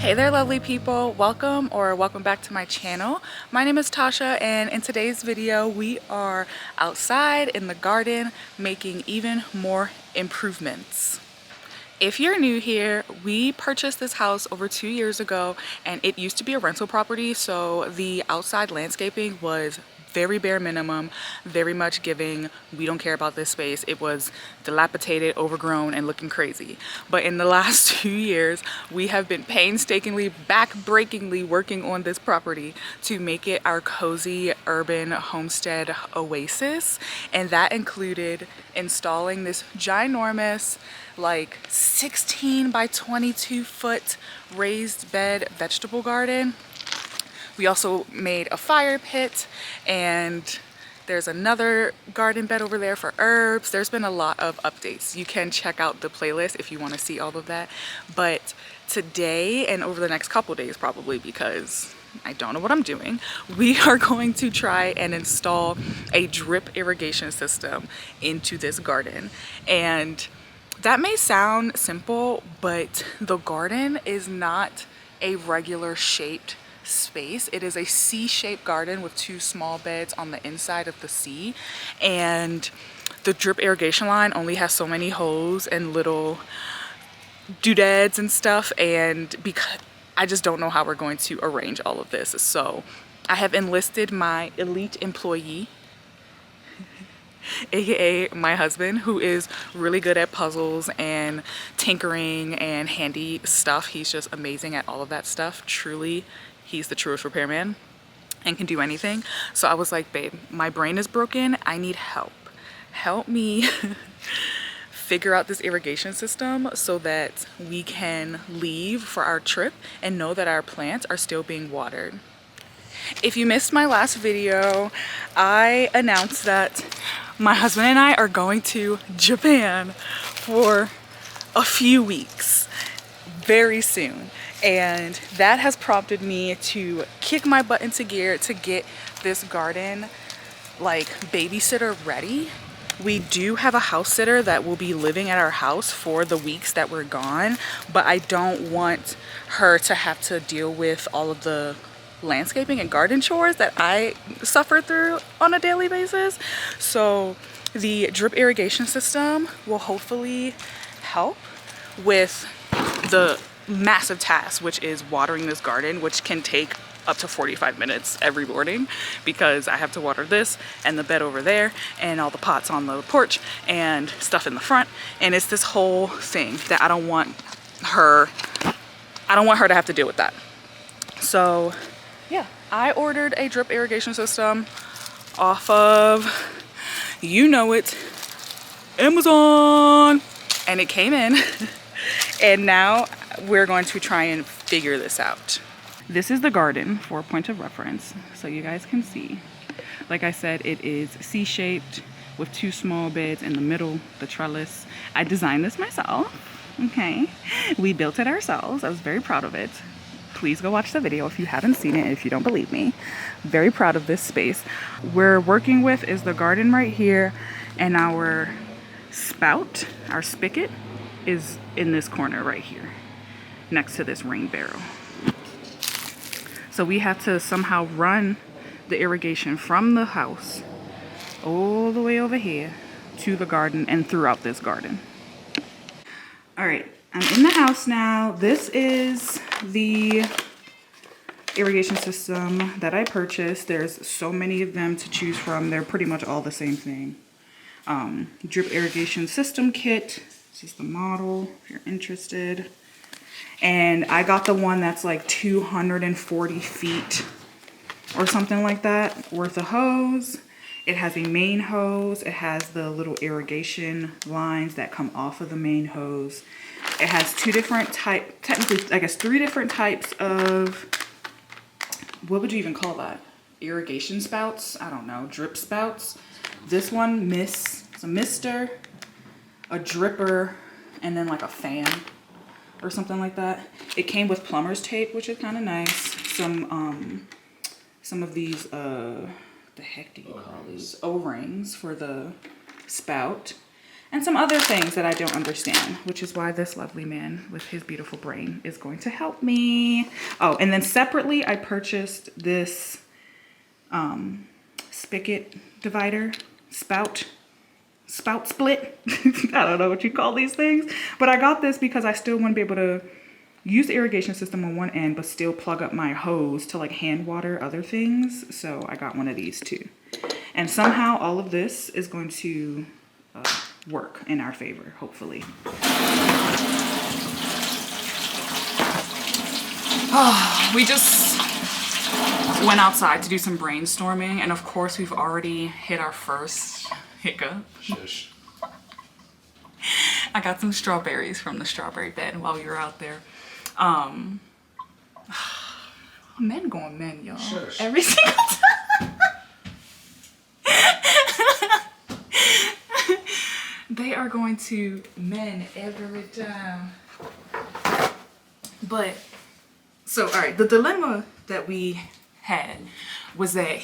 Hey there, lovely people. Welcome back to my channel. My name is Tasha, and in today's video we are outside in the garden making even more improvements. If you're new here, we purchased this house over 2 years ago, and it used to be a rental property, so the outside landscaping was very bare minimum, very much giving we don't care about this space. It was dilapidated, overgrown, and looking crazy. But in the last 2 years, we have been painstakingly, back-breakingly working on this property to make it our cozy urban homestead oasis, and that included installing this ginormous like 16 by 22 foot raised bed vegetable garden. We also made a fire pit, and there's another garden bed over there for herbs. There's been a lot of updates. You can check out the playlist if you want to see all of that. But today, and over the next couple days probably, because I don't know what I'm doing, we are going to try and install a drip irrigation system into this garden. And that may sound simple, but the garden is not a regular shaped space. It is a C-shaped garden with 2 small beds on the inside of the C, and the drip irrigation line only has so many holes and little doodads and stuff, and because I just don't know how we're going to arrange all of this. So I have enlisted my elite employee, aka my husband, who is really good at puzzles and tinkering and handy stuff. He's just amazing at all of that stuff. Truly, he's the truest repairman and can do anything. So I was like, babe, my brain is broken. I need help. Help me figure out this irrigation system so that we can leave for our trip and know that our plants are still being watered. If you missed my last video, I announced that my husband and I are going to Japan for a few weeks very soon. And that has prompted me to kick my butt into gear to get this garden like babysitter ready. We do have a house sitter that will be living at our house for the weeks that we're gone, but I don't want her to have to deal with all of the landscaping and garden chores that I suffer through on a daily basis. So the drip irrigation system will hopefully help with the massive task, which is watering this garden, which can take up to 45 minutes every morning, because I have to water this and the bed over there and all the pots on the porch and stuff in the front, and it's this whole thing that I don't want her to have to deal with that. So yeah, I ordered a drip irrigation system off of, you know it, Amazon, and it came in and now we're going to try and figure this out. This is the garden for a point of reference so you guys can see. Like I said, it is C-shaped with 2 small beds in the middle, the trellis. I designed this myself, okay? We built it ourselves. I was very proud of it. Please go watch the video if you haven't seen it, if you don't believe me. Very proud of this space. We're working with is the garden right here, and our spout, our spigot, is in this corner right here next to this rain barrel. So we have to somehow run the irrigation from the house all the way over here to the garden and throughout this garden. All right, I'm in the house now. This is the irrigation system that I purchased. There's so many of them to choose from. They're pretty much all the same thing. Drip irrigation system kit. This is the model if you're interested. And I got the one that's like 240 feet or something like that worth of hose. It has a main hose. It has the little irrigation lines that come off of the main hose. It has 2 different technically, I guess 3 different types of, what would you even call that? Irrigation spouts? I don't know, drip spouts. This one, it's a mister, a dripper, and then like a fan or something like that. It came with plumber's tape, which is kind of nice. Some of these, the heck do you call these? O-rings for the spout. and some other things that I don't understand, which is why this lovely man with his beautiful brain is going to help me. Oh, and then separately, I purchased this spigot divider, spout split. I don't know what you call these things, but I got this because I still want to be able to use the irrigation system on one end, but still plug up my hose to like hand water other things. So I got one of these too. And somehow all of this is going to work in our favor, hopefully. We just went outside to do some brainstorming, and of course we've already hit our first hiccup. Shush. I got some strawberries from the strawberry bed while we were out there. Men going men, y'all. Shush. Every single time. They are going to men every time. But, so, all right, the dilemma that we had was that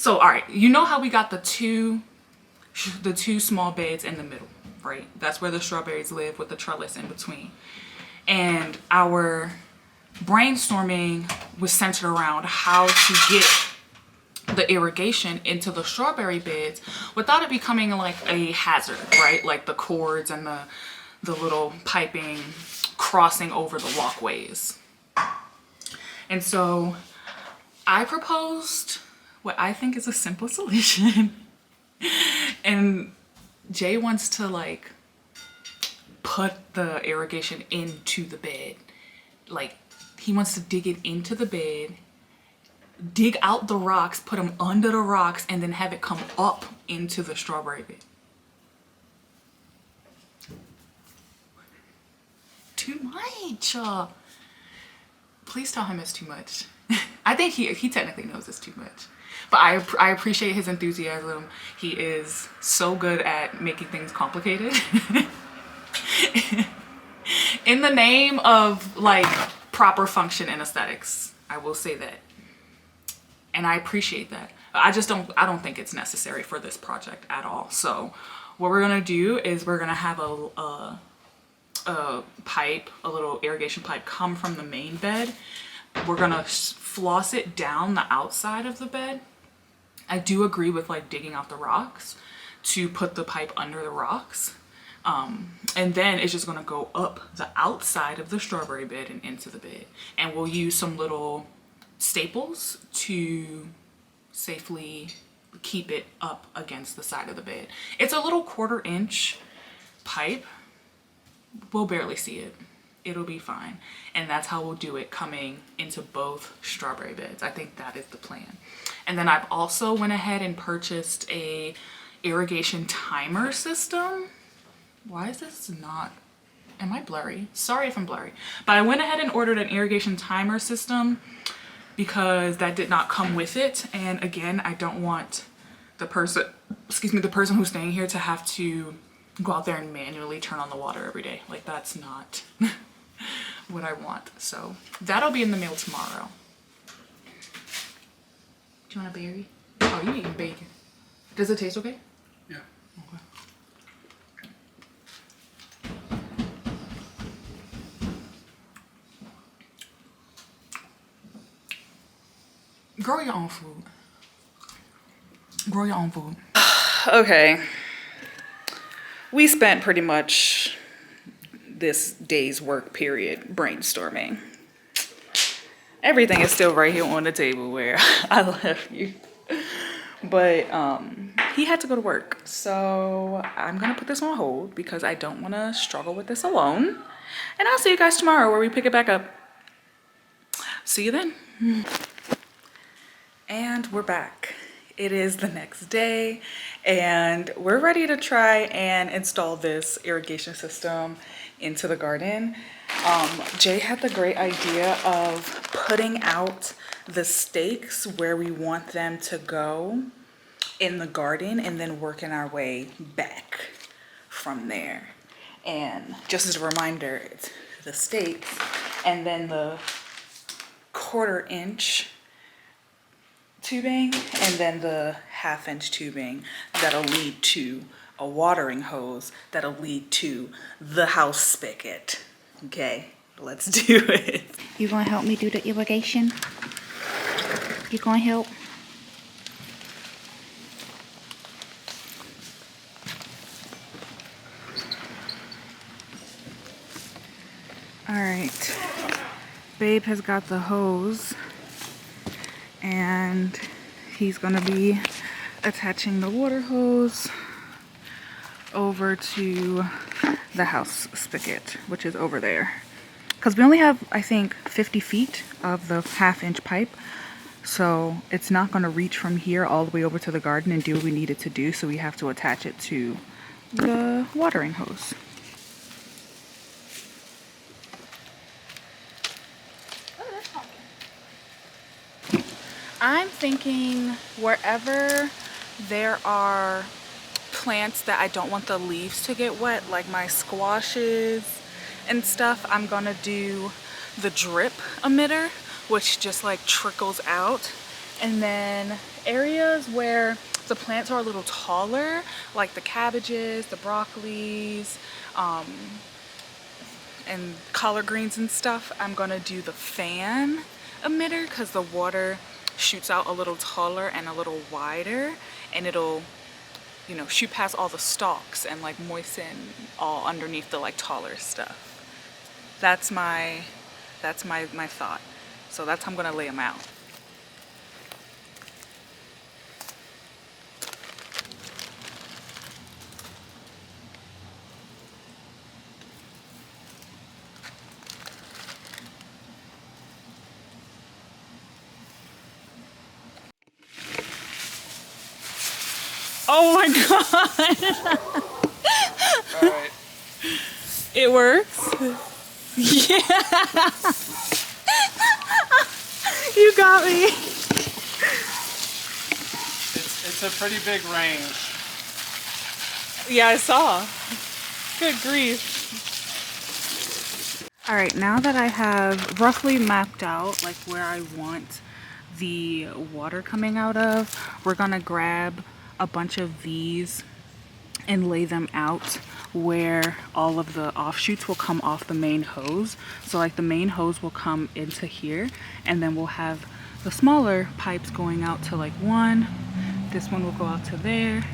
all right, you know how we got the two small beds in the middle, right? That's where the strawberries live with the trellis in between. And our brainstorming was centered around how to get the irrigation into the strawberry beds without it becoming like a hazard, right? Like the cords and the little piping crossing over the walkways. And so I proposed what I think is a simple solution. And Jay wants to like put the irrigation into the bed. Like he wants to dig it into the bed, dig out the rocks, put them under the rocks, and then have it come up into the strawberry bed. Too much. Please tell him it's too much. I think he technically knows it's too much. But I appreciate his enthusiasm. He is so good at making things complicated. In the name of like proper function and aesthetics, I will say that. And I appreciate that. I don't think it's necessary for this project at all. So what we're gonna do is we're gonna have a pipe, a little irrigation pipe come from the main bed. We're gonna floss it down the outside of the bed. I do agree with like digging out the rocks to put the pipe under the rocks. And then it's just gonna go up the outside of the strawberry bed and into the bed. And we'll use some little staples to safely keep it up against the side of the bed. It's a little 1/4 inch pipe. We'll barely see it. It'll be fine. And that's how we'll do it coming into both strawberry beds. I think that is the plan. And then I've also went ahead and purchased a irrigation timer system. Why is this not, am I blurry? Sorry if I'm blurry. But I went ahead and ordered an irrigation timer system because that did not come with it. And again, I don't want the person who's staying here to have to go out there and manually turn on the water every day. Like that's not what I want. So that'll be in the mail tomorrow. Do you want a berry? Oh, you eating bacon. Does it taste okay? Yeah. Okay. Grow your own food. Grow your own food. Okay. We spent pretty much this day's work period brainstorming. Everything is still right here on the table where I left you. But he had to go to work. So I'm gonna put this on hold because I don't wanna struggle with this alone. And I'll see you guys tomorrow where we pick it back up. See you then. And we're back. It is the next day and we're ready to try and install this irrigation system into the garden. Jay had the great idea of putting out the stakes where we want them to go in the garden and then working our way back from there. And just as a reminder, it's the stakes and then the 1/4 inch tubing and then the 1/2 inch tubing that'll lead to a watering hose that'll lead to the house spigot. Okay, let's do it. You gonna help me do the irrigation? You gonna help? All right, Babe has got the hose and he's gonna be attaching the water hose over to the house spigot, which is over there. Because we only have, I think, 50 feet of the 1/2-inch pipe. So it's not going to reach from here all the way over to the garden and do what we need it to do. So we have to attach it to the watering hose. I'm thinking wherever there are plants that I don't want the leaves to get wet, like my squashes and stuff, I'm gonna do the drip emitter, which just like trickles out. And then areas where the plants are a little taller, like the cabbages, the broccolis, and collard greens and stuff, I'm gonna do the fan emitter because the water shoots out a little taller and a little wider, and it'll, you know, shoot past all the stalks and like moisten all underneath the like taller stuff. That's my thought. So that's how I'm gonna lay them out. Oh my god! All right. It works? Yeah! You got me! It's a pretty big range. Yeah, I saw. Good grief. All right, now that I have roughly mapped out like where I want the water coming out of, we're gonna grab a bunch of these and lay them out where all of the offshoots will come off the main hose. So like the main hose will come into here, and then we'll have the smaller pipes going out to like one. This one will go out to there.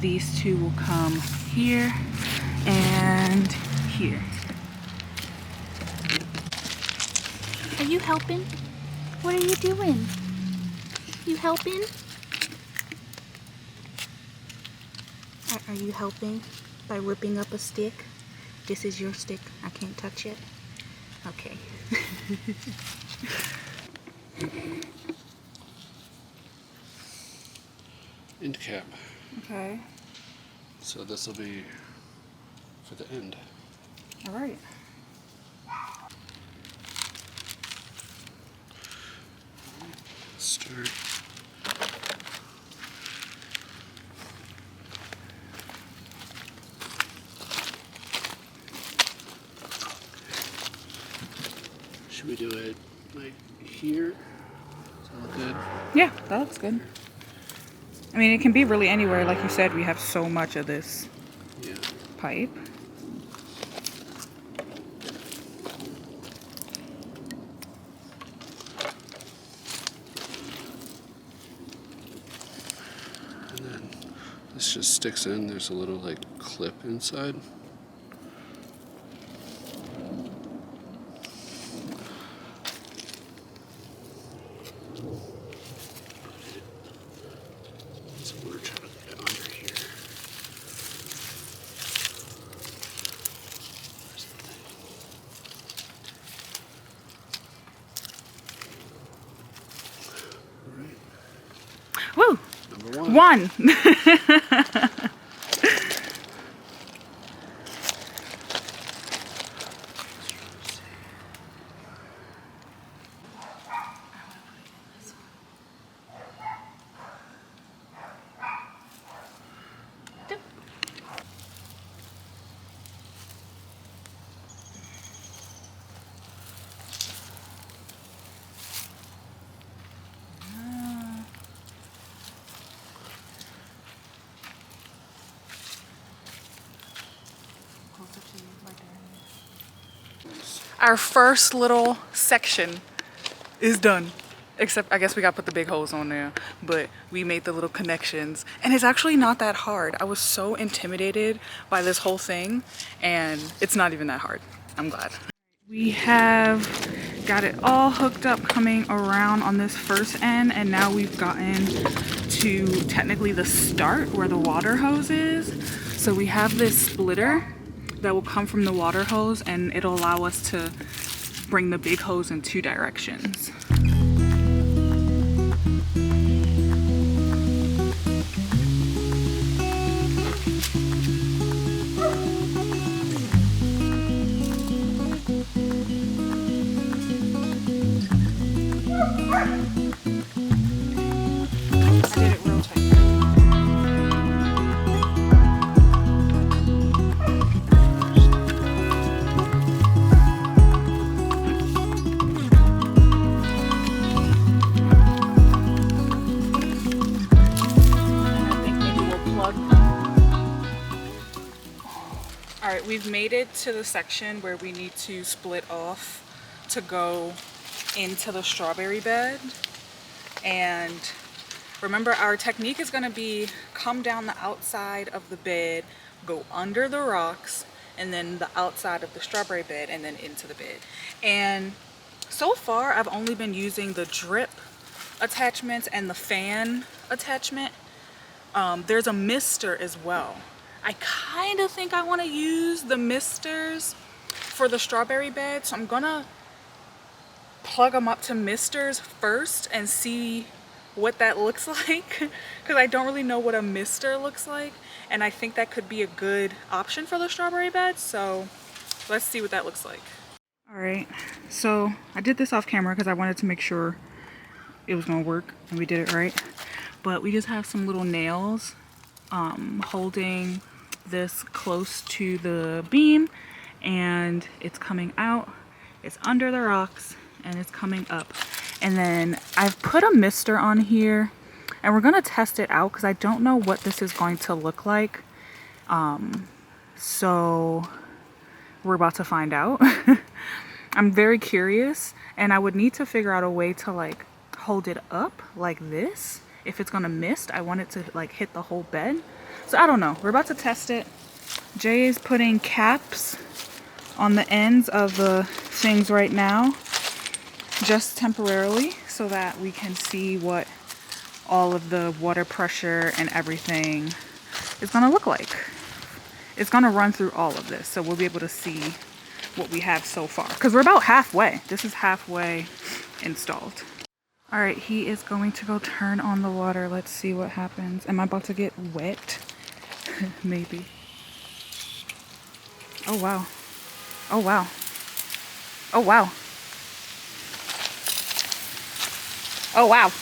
These two will come here and here. Are you helping? What are you doing? You helping? Are you helping by whipping up a stick? This is your stick. I can't touch it. Okay. End cap. Okay, So this will be for the end. all right. Start. Should we do it like here? Is that good? Yeah, that looks good. I mean, it can be really anywhere. Like you said, we have so much of this Yeah. pipe. And then this just sticks in. There's a little like clip inside. So we're trying to get under here. Where's the thing? All right. Woo! Number one. One! Our first little section is done. Except I guess we gotta put the big holes on there, but we made the little connections and it's actually not that hard. I was so intimidated by this whole thing and it's not even that hard. I'm glad. We have got it all hooked up coming around on this first end, and now we've gotten to technically the start where the water hose is. So we have this splitter that will come from the water hose and it'll allow us to bring the big hose in 2 directions. Alright, we've made it to the section where we need to split off to go into the strawberry bed. And remember, our technique is going to be come down the outside of the bed, go under the rocks, and then the outside of the strawberry bed, and then into the bed. And so far, I've only been using the drip attachments and the fan attachment. There's a mister as well. I kind of think I want to use the misters for the strawberry bed, so I'm gonna plug them up to misters first and see what that looks like, because I don't really know what a mister looks like, and I think that could be a good option for the strawberry bed, so let's see what that looks like. All right, so I did this off camera because I wanted to make sure it was gonna work and we did it right, but we just have some little nails holding this close to the beam, and it's coming out, it's under the rocks, and it's coming up. And then I've put a mister on here and we're gonna test it out because I don't know what this is going to look like. So we're about to find out. I'm very curious, and I would need to figure out a way to like hold it up like this. If it's gonna mist, I want it to like hit the whole bed. So I don't know, we're about to test it. Jay is putting caps on the ends of the things right now, just temporarily, so that we can see what all of the water pressure and everything is gonna look like. It's gonna run through all of this, so we'll be able to see what we have so far, because we're about halfway. This is halfway installed. All right, he is going to go turn on the water. Let's see what happens. Am I about to get wet? Maybe. Oh wow. Oh wow. Oh wow. Oh wow.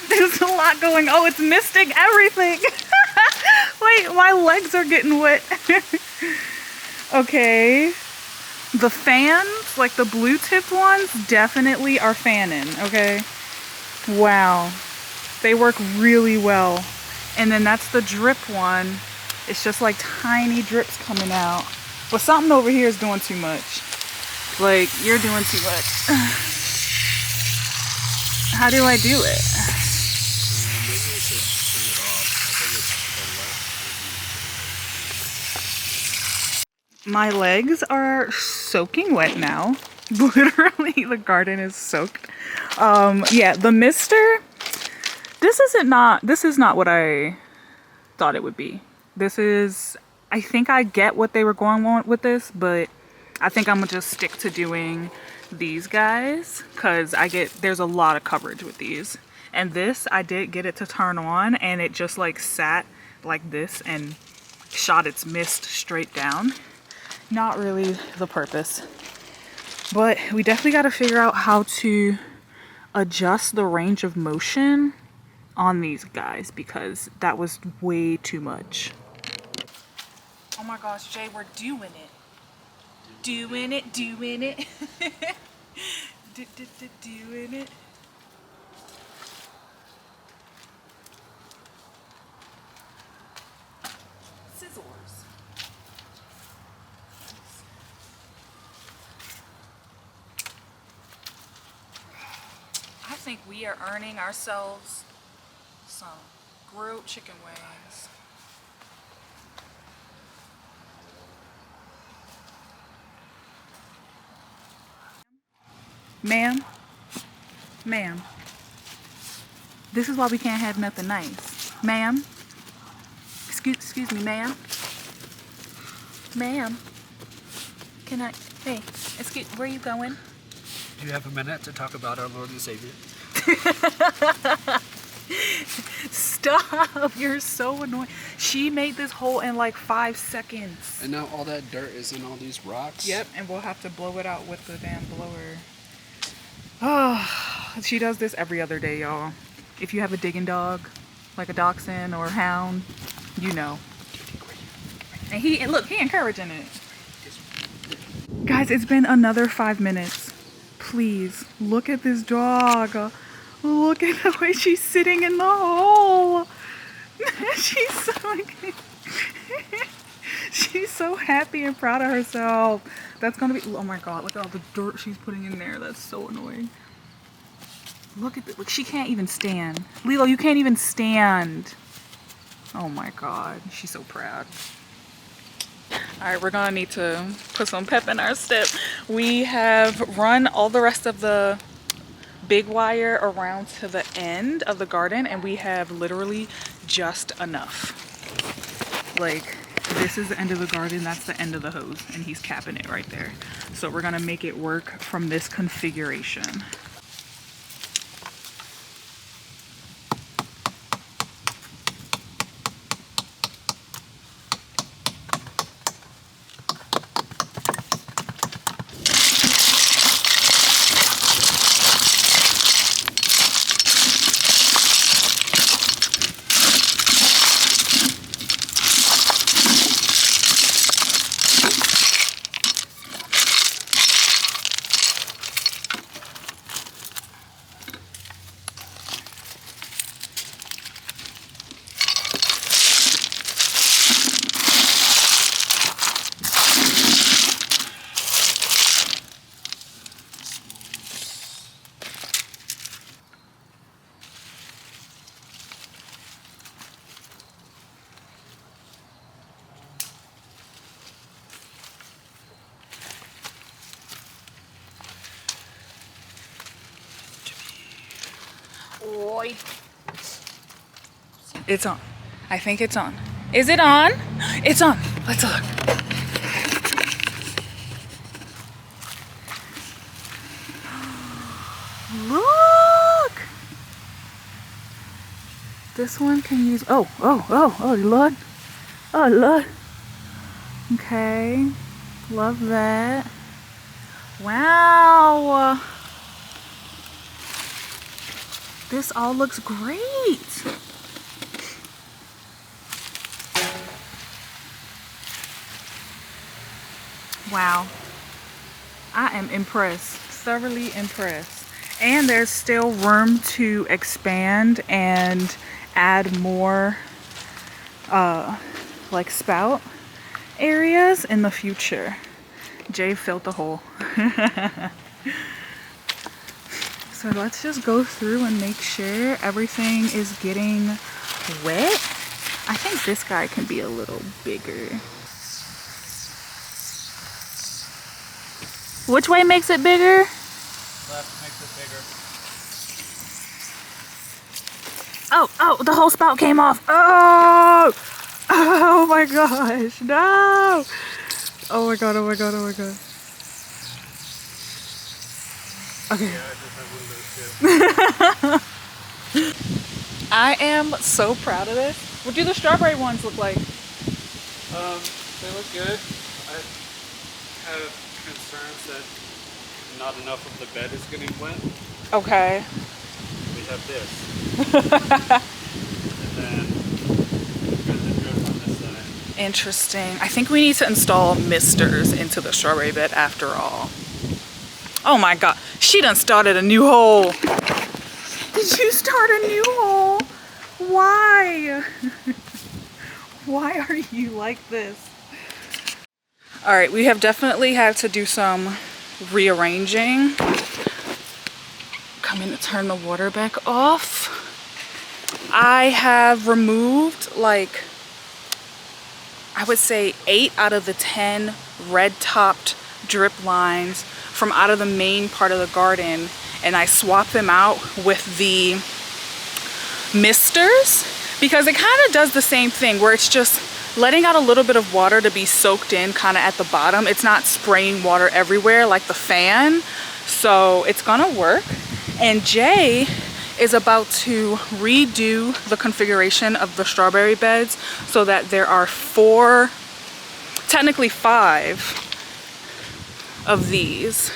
There's a lot going. Oh, it's misting everything. Wait, my legs are getting wet. Okay. The fans, like the blue tipped ones, definitely are fanning, okay? Wow. They work really well. And then that's the drip one. It's just like tiny drips coming out. But something over here is doing too much. Like, you're doing too much. How do I do it? Maybe we should turn it off. I think it's the left. My legs are soaking wet now. Literally, the garden is soaked. Yeah, the mister, this is not what I thought it would be. This is, I think I get what they were going on with this, but I think I'm gonna just stick to doing these guys, because there's a lot of coverage with these. And this, I did get it to turn on, and it just like sat like this and shot its mist straight down. Not really the purpose, but we definitely got to figure out how to adjust the range of motion on these guys, because that was way too much. Oh my gosh, Jay, we're doing it. Doing it. Doing it. Scissors. think we are earning ourselves some grilled chicken wings. Ma'am, ma'am, this is why we can't have nothing nice. Ma'am, excuse me, ma'am. Ma'am, can I, hey, excuse, where are you going? Do you have a minute to talk about our Lord and Savior? Stop, you're so annoying. She made this hole in like 5 seconds. And now all that dirt is in all these rocks. Yep, and we'll have to blow it out with the damn blower. Oh, she does this every other day, y'all. If you have a digging dog, like a dachshund or a hound, you know. And look, he encouraging it. Guys, it's been another 5 minutes. Please, look at this dog. Look at the way she's sitting in the hole. She's so happy and proud of herself. That's gonna be, oh my God, look at all the dirt she's putting in there. That's so annoying. Look at look, she can't even stand. Lilo, you can't even stand. Oh my God, she's so proud. All right, we're gonna need to put some pep in our step. We have run all the rest of the big wire around to the end of the garden, and we have literally just enough. Like, this is the end of the garden, that's the end of the hose, and he's capping it right there. So we're gonna make it work from this configuration. Oi. It's on. I think it's on. Is it on? It's on. Let's look. Look! This one can use, oh, Lord. Oh, Lord. Okay. Love that. Wow. This all looks great. Wow. I am impressed, thoroughly impressed. And there's still room to expand and add more like spout areas in the future. Jay filled the hole. So let's just go through and make sure everything is getting wet. I think this guy can be a little bigger. Which way makes it bigger? Left makes it bigger. Oh, the whole spout came off. Oh my gosh, no. Oh my God. Okay. Yeah, I just have one of those too. I am so proud of this. What do the strawberry ones look like? They look good. I have concerns that not enough of the bed is getting wet. Okay. We have this. And then we've got the drip on this side. Interesting. I think we need to install misters into the strawberry bed after all. Oh my God, she done started a new hole. Did you start a new hole? Why? Why are you like this? All right, we have definitely had to do some rearranging coming to turn the water back off. I have removed, like, I would say 8 out of the 10 red-topped drip lines from out of the main part of the garden, and I swapped them out with the misters because it kind of does the same thing where it's just letting out a little bit of water to be soaked in kind of at the bottom. It's not spraying water everywhere like the fan, so it's gonna work. And Jay is about to redo the configuration of the strawberry beds so that there are 4, technically 5 of these,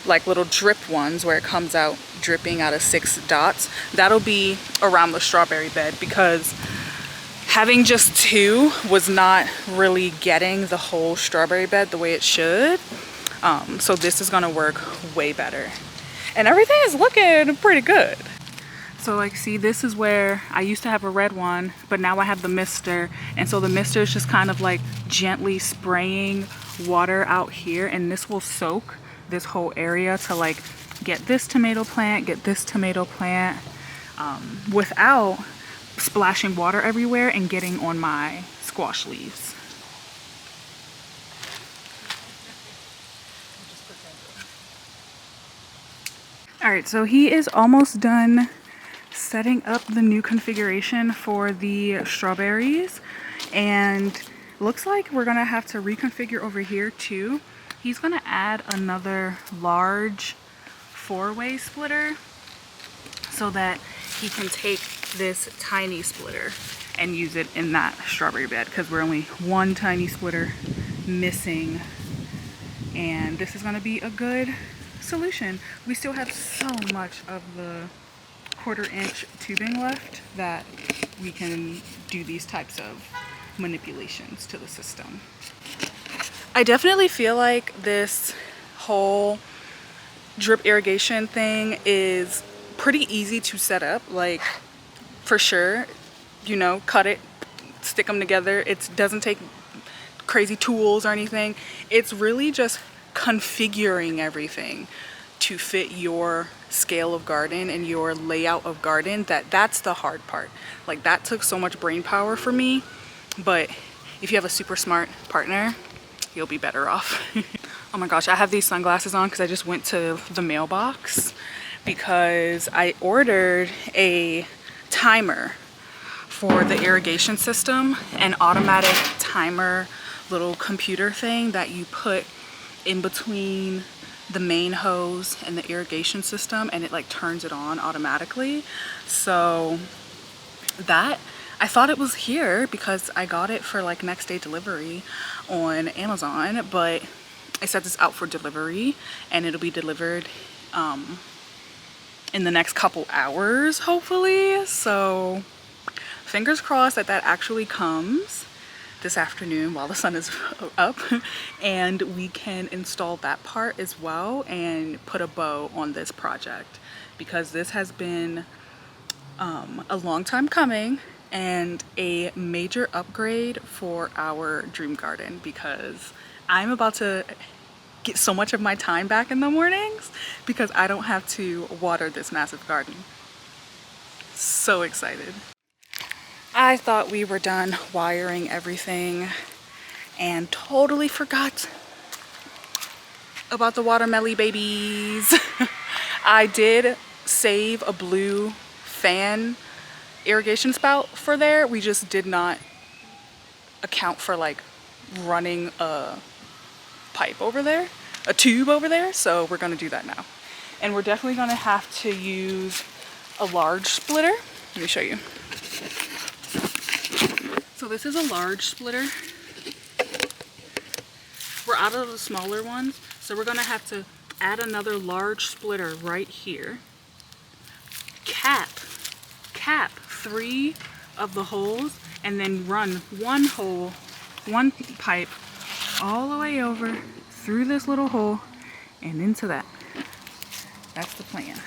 like little drip ones where it comes out dripping out of 6 dots. That'll be around the strawberry bed because having just 2 was not really getting the whole strawberry bed the way it should. So this is gonna work way better. And everything is looking pretty good. So like, see, this is where I used to have a red one, but now I have the mister. And so the mister is just kind of like gently spraying water out here, and this will soak this whole area to like get this tomato plant, get this tomato plant, without splashing water everywhere and getting on my squash leaves. All right, so he is almost done setting up the new configuration for the strawberries, and looks like we're gonna have to reconfigure over here too. He's gonna add another large 4-way splitter so that he can take this tiny splitter and use it in that strawberry bed because we're only 1 tiny splitter missing, and this is gonna be a good solution. We still have so much of the 1/4-inch tubing left that we can do these types of manipulations to the system. I definitely feel like this whole drip irrigation thing is pretty easy to set up, like, for sure. You know, cut it, stick them together. It doesn't take crazy tools or anything. It's really just configuring everything to fit your scale of garden and your layout of garden. That's the hard part. Like, that took so much brain power for me, but if you have a super smart partner, you'll be better off. Oh my gosh, I have these sunglasses on because I just went to the mailbox because I ordered a timer for the irrigation system, an automatic timer little computer thing that you put in between the main hose and the irrigation system, and it like turns it on automatically. So that, I thought it was here because I got it for like next day delivery on Amazon, but it says it's out for delivery and it'll be delivered in the next couple hours hopefully. So fingers crossed that that actually comes this afternoon while the sun is up, and we can install that part as well and put a bow on this project because this has been a long time coming and a major upgrade for our dream garden because I'm about to get so much of my time back in the mornings because I don't have to water this massive garden. So excited. I thought we were done wiring everything and totally forgot about the watermelon babies. I did save a blue fan irrigation spout for there. We just did not account for like running a pipe over there, a tube over there. So we're gonna do that now. And we're definitely gonna have to use a large splitter. Let me show you. So this is a large splitter. We're out of the smaller ones, so we're gonna have to add another large splitter right here. Cap 3 of the holes, and then run one pipe all the way over through this little hole and into that. That's the plan.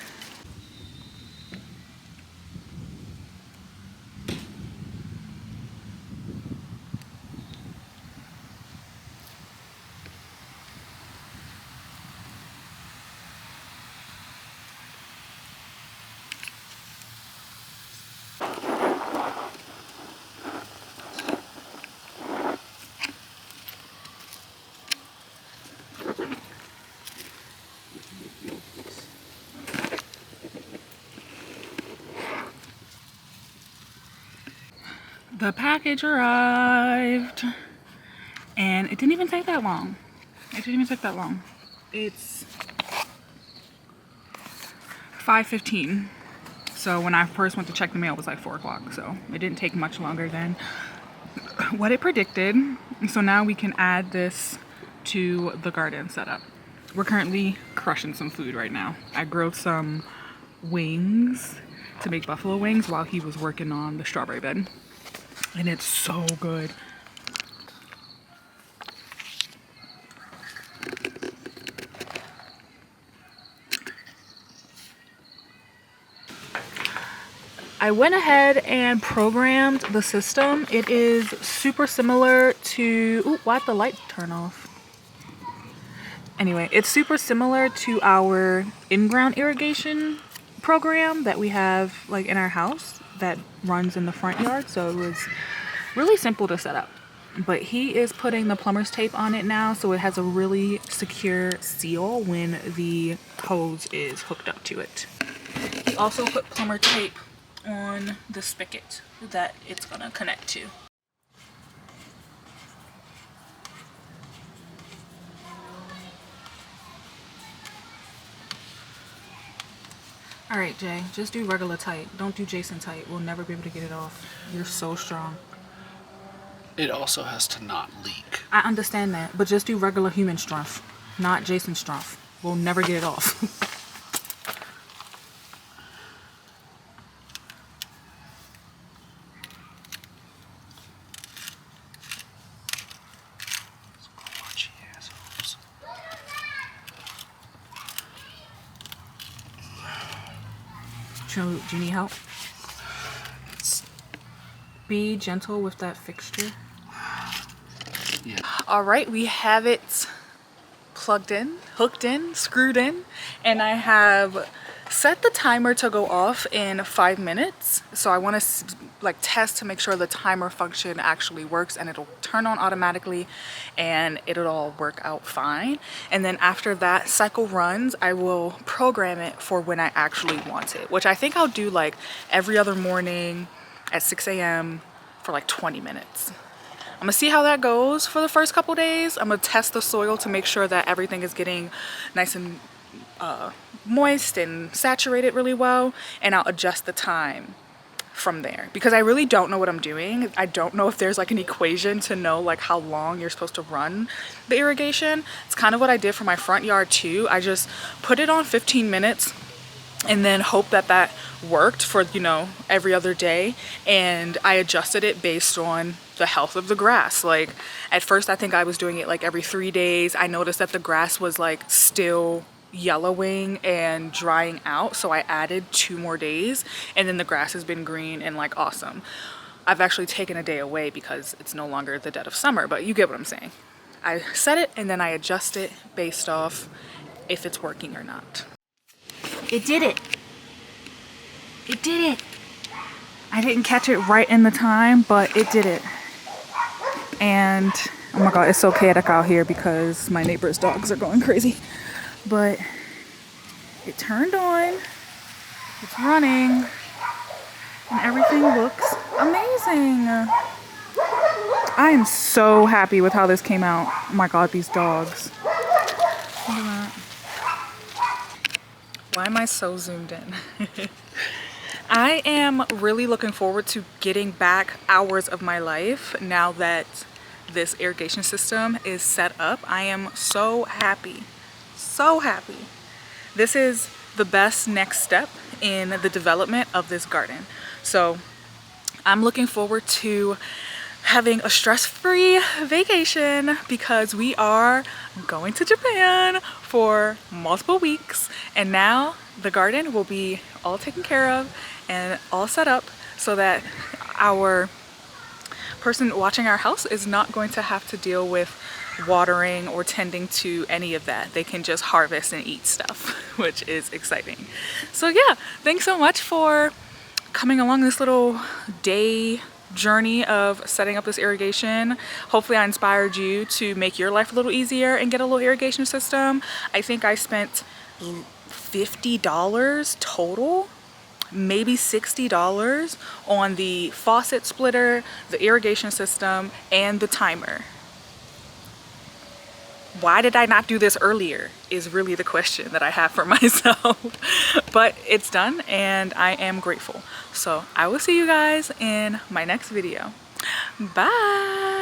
The package arrived and it didn't even take that long. It's 5:15. So when I first went to check the mail, it was like 4 o'clock. So it didn't take much longer than what it predicted. So now we can add this to the garden setup. We're currently crushing some food right now. I grilled some wings to make buffalo wings while he was working on the strawberry bed. And it's so good. I went ahead and programmed the system. It is super similar to, ooh, why'd the light turn off? Anyway, it's super similar to our in-ground irrigation program that we have like in our house that runs in the front yard. So it was really simple to set up. But he is putting the plumber's tape on it now, so it has a really secure seal when the hose is hooked up to it. He also put plumber tape on the spigot that it's gonna connect to. All right, Jay, just do regular tight. Don't do Jason tight. We'll never be able to get it off. You're so strong. It also has to not leak. I understand that, but just do regular human strength, not Jason strength. We'll never get it off. Do you need help? Be gentle with that fixture. Yeah. All right, we have it plugged in, hooked in, screwed in, and I have set the timer to go off in 5 minutes. So I want to like test to make sure the timer function actually works, and it'll turn on automatically and it'll all work out fine. And then after that cycle runs, I will program it for when I actually want it, which I think I'll do like every other morning at 6 a.m. for like 20 minutes. I'm gonna see how that goes for the first couple days. I'm gonna test the soil to make sure that everything is getting nice and moist and saturated really well, and I'll adjust the time from there, because I really don't know what I'm doing. I don't know if there's like an equation to know like how long you're supposed to run the irrigation. It's kind of what I did for my front yard too. I just put it on 15 minutes and then hope that that worked for, you know, every other day, and I adjusted it based on the health of the grass. Like at first I think I was doing it like every 3 days. I noticed that the grass was like still yellowing and drying out, so I added 2 more days, and then the grass has been green and like awesome. I've actually taken a day away because it's no longer the dead of summer, but you get what I'm saying. I set it and then I adjust it based off if it's working or not. It did it. It did it. I didn't catch it right in the time, but it did it. And oh my god, it's so chaotic out here because my neighbor's dogs are going crazy. But it turned on, it's running, and everything looks amazing. I am so happy with how this came out. Oh my god, these dogs. Look at that. Why am I so zoomed in? I am really looking forward to getting back hours of my life now that this irrigation system is set up. I am so happy. So happy. This is the best next step in the development of this garden. So I'm looking forward to having a stress-free vacation because we are going to Japan for multiple weeks, and now the garden will be all taken care of and all set up so that our person watching our house is not going to have to deal with watering or tending to any of that. They can just harvest and eat stuff, which is exciting. So yeah, thanks so much for coming along this little day journey of setting up this irrigation. Hopefully I inspired you to make your life a little easier and get a little irrigation system. I think I spent $50 total maybe $60 on the faucet splitter, the irrigation system, and the timer. Why did I not do this earlier is really the question that I have for myself. But it's done and I am grateful. So I will see you guys in my next video. Bye.